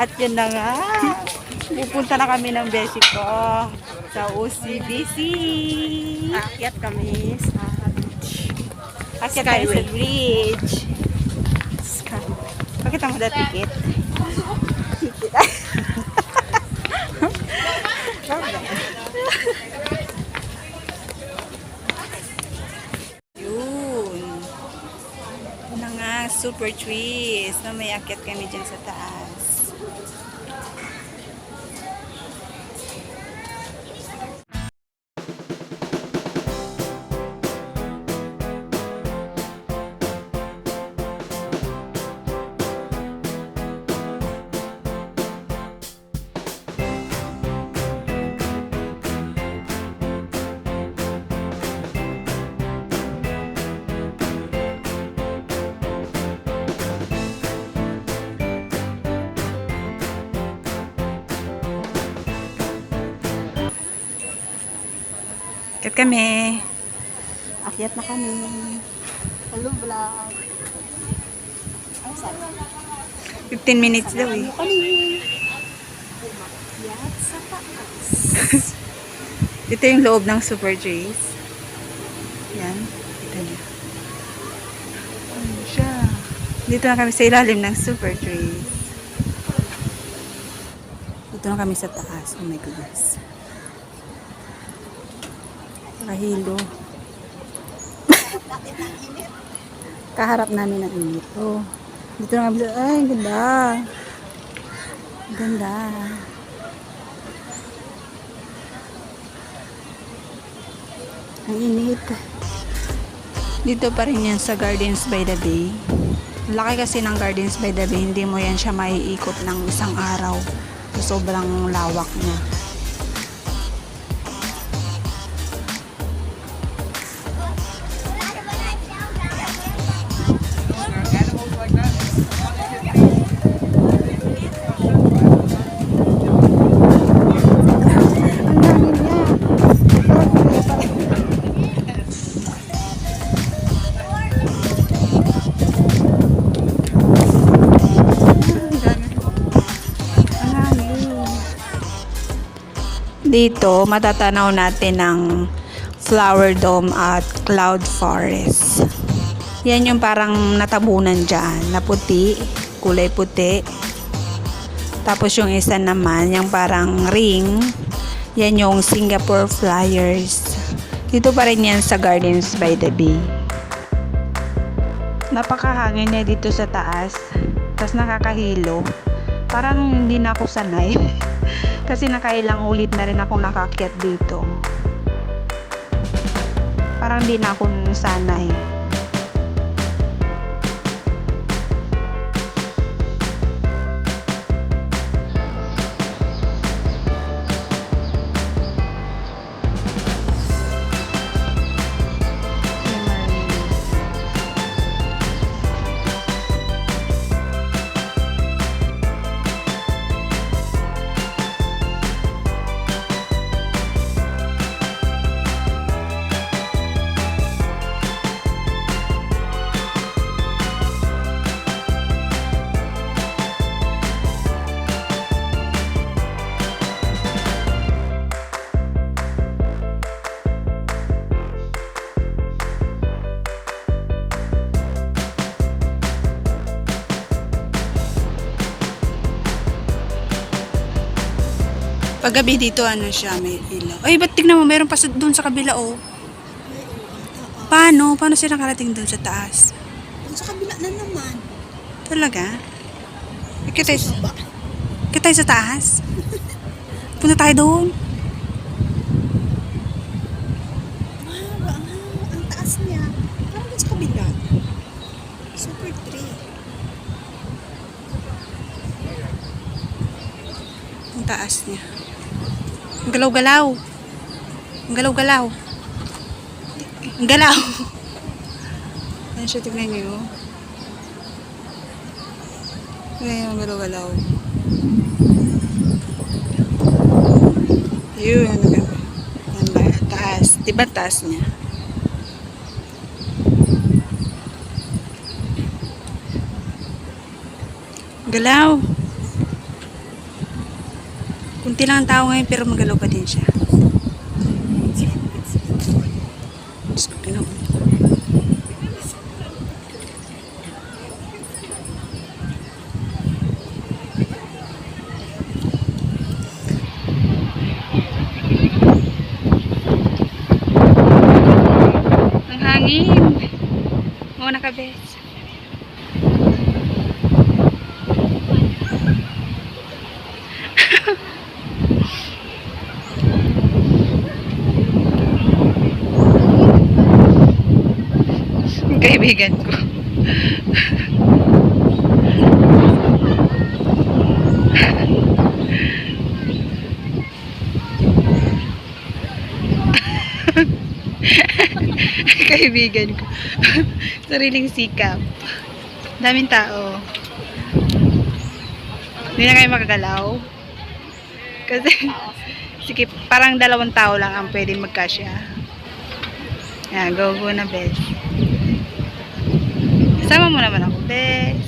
At yun na nga. Pupunta na kami ng beshi ko sa OCBC. Aakyat kami sa beach. Akyat tayo sa bridge. Pakita mo na ticket. Yun. Ito na nga, super trees. Na may akyat kami dyan sa taas. Akyat kami. Akyat na kami. Hello, vlog. Ay, sabi. 15 minutes daw eh. Akyat sa taas. Ito yung loob ng super trees. Yan. Ito niya. Ano siya? Dito na kami sa ilalim ng super trees. Dito na kami sa taas. Oh my goodness. Kahilo. Kaharap namin ang init. Oh. Dito na kami. Ay, ganda. Ganda. Ang init. Dito pa rin yan sa Gardens by the Bay. Laki kasi ng Gardens by the Bay. Hindi mo yan siya maiikot ng isang araw. Sobrang lawak niya. Dito, matatanaw natin ang Flower Dome at Cloud Forest. Yan yung parang natabunan dyan, na puti, kulay puti. Tapos yung isa naman, yung parang ring, yan yung Singapore Flyers. Dito pa rin yan sa Gardens by the Bay. Napakahangin niya dito sa taas, tapos nakakahilo. Parang hindi na ako sanay. Kasi nakailang ulit na rin akong nakakyat dito. Parang di na ako sanay. Paggabi dito, ano siya, may ilaw. Ay, ba't tignan mo, mayroon pa doon sa kabila, oh. Paano? Paano siya nakarating doon sa taas? Doon sa kabila na naman. Talaga? Kita tayo sa taas? Punta tayo doon. Wow, ang taas niya. Parang doon sa kabila. Super tree. Ang taas niya. Ang galaw-galaw. Ang galaw-galaw. Ang galaw. Ano siya, tignan niyo. Tignan niyo, ang galaw-galaw. Yun, ano ba? Ang taas. Diba taas niya? Galaw. Kunti lang ang tao ngayon pero magalaw pa din siya. Diyos ko, Ginoo. Ang hangin. Muna ka, bes. Kaibigan ko. Kaibigan ko. Sariling sikap. Daming tao. Hindi na kayo makagalaw. Kasi, sige, parang 2 tao lang ang pwedeng magkasya. Yan, go na, bes. Sama mo naman ako, bes.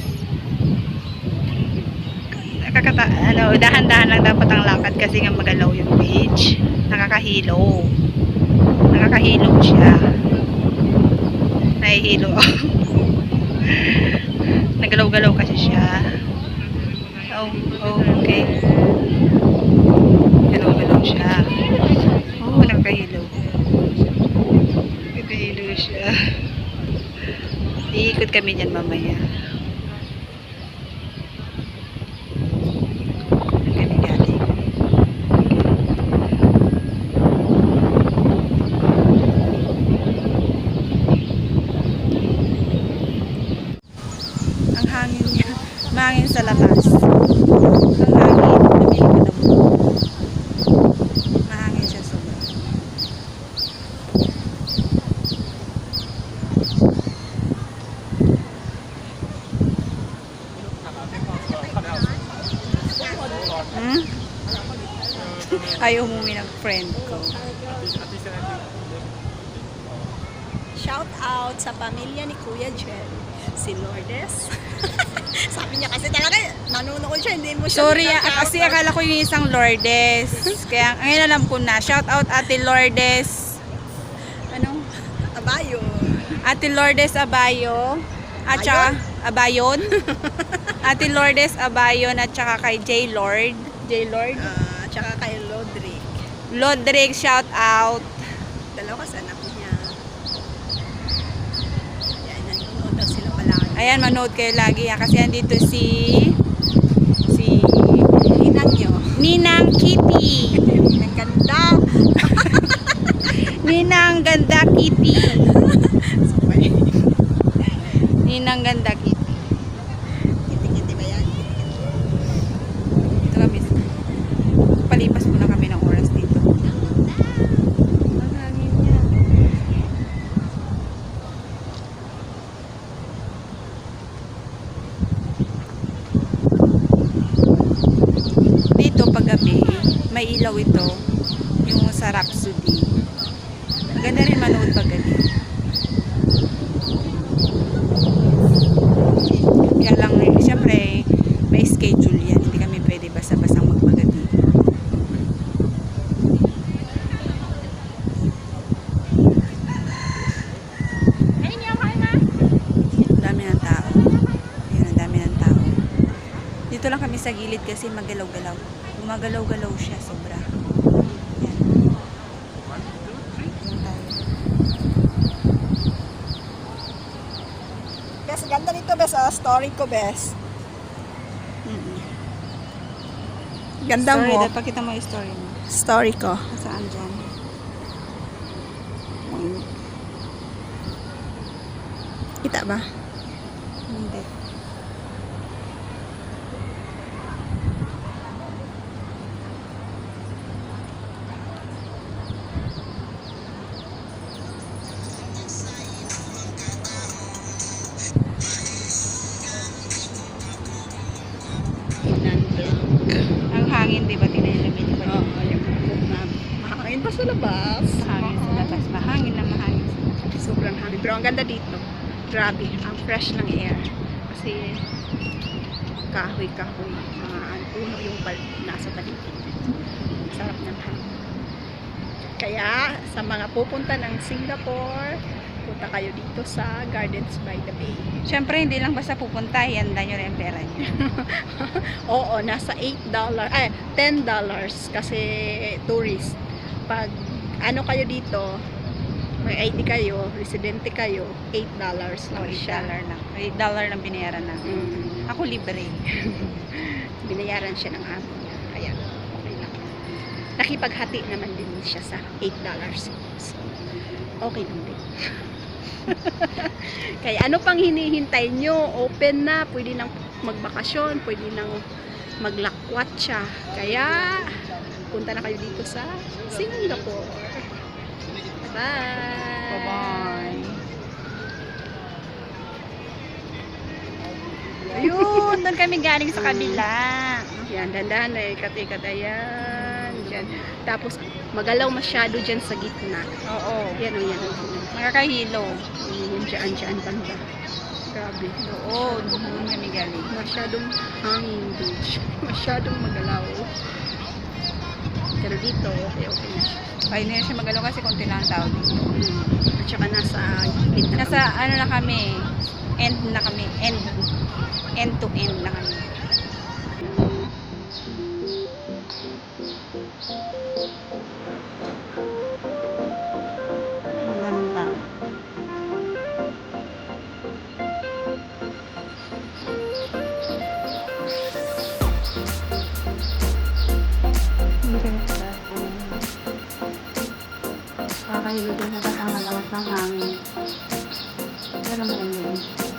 Dahan-dahan lang dapat ang lakad kasi nga magalaw yung beach. Nakakahilo. Nakakahilo siya. Nahihilo. Nagalaw-galaw kasi siya. Oh, okay. Galaw-galaw siya. Oh, nakakahilo. Nakakahilo siya. Iikot kami dyan mamaya. Kami galing. Ang hangin niya. Mahangin sa labas. Ang hangin. Nabili ko na mo. Mahangin siya sobra. Ayaw umuwi ng friend ko. Shout out sa pamilya ni Kuya Jen. Si Lourdes. Sabi niya kasi talaga, nanonood siya, hindi mo siya. Sorry, kasi akala ko yung isang Lourdes. Kaya ngayon alam ko na. Shout out Ate Lourdes. Anong? Abayo. Ate Lourdes Abayo. At saka, Abayon. Ate Lourdes Abayon at saka kay J. Lord. J. Lord. Tsaka kay Lodrick. Lodrick, shout out. Dalawa kasi anak niya. Yan, nanonood daw sila palagi. Ayan, manood kayo lagi ha. Kasi andito si Ninang niyo. Ninang Kitty. Ang ganda. Ninang Ganda Kitty. Sabay. Ninang Ganda Kitty. Kiti-kiti ba yan? Ito kami. Palipas muna kami ng oras dito. Ang hangin niya. Dito paggabi, may ilaw ito. Yung sa Rhapsody. Maganda rin manood paggabi. Kaya lang, siyempre, may schedule yan. Hindi kami pwede basta-basta magpagabi. Dami ng tao. Ayan, ang dami ng tao. Dito lang kami sa gilid kasi magalaw-galaw. Gumagalaw-galaw siya sobra. Ayan. Ayan tayo. Bes, ganda nito, Bes. Story ko, Bes. Ganda Story, mo. dapat pakita mo yung story mo. Story ko. Saan dyan? Kita ba? Hindi. Ang hangin, di ba? Tinalamig pa Oo, rin. yung mahangin pa sa labas. Mahangin sa labas. Mahangin na mahangin sa labas. Sobrang hangin. Pero ang ganda dito. Grabe. Ang fresh ng air. Kasi kahoy-kahoy. Mga puno yung nasa paligid. Sarap ng hangin. Kaya sa mga pupunta ng Singapore, punta kayo dito sa Gardens by the Bay. Siyempre, hindi lang basta pupunta, ihanda nyo na yung pera nyo. Oo, nasa $8, $10 kasi tourist. Pag ano kayo dito, may ID kayo, residente kayo, $8 So, lang siya. $8 lang. $8 lang binayaran namin. Mm. Ako libre. Binayaran siya ng amo niya. Kaya, okay lang. Nakipaghati naman din siya sa $8. So, okay lang din. Kaya ano pang hinihintay nyo? Open na, pwede nang magbakasyon, pwede nang maglakwat siya. Kaya, punta na kayo dito sa Singapore. Bye! Bye-bye. Ayun, doon kami galing sa kabila. Yan, dandan eh, ikat-ikat, ayan. Dyan. Tapos, magalaw masyado dyan sa gitna. Oo. Yan o, yan o. Nakakahilo. Yan, dyan, banda. Grabe. Doon, doon kami galing. Masyadong hangin beach. Masyadong magalaw. Pero dito, okay na siya. Ay, hindi na siya magalaw kasi konti lang ang tao dito. At saka nasa gitna. Nasa ano na kami, end na kami, end to end na kami. Ganda. Ang ganda. Kakahilo din sa kahangalangat ng hangin. Pero maganda yun.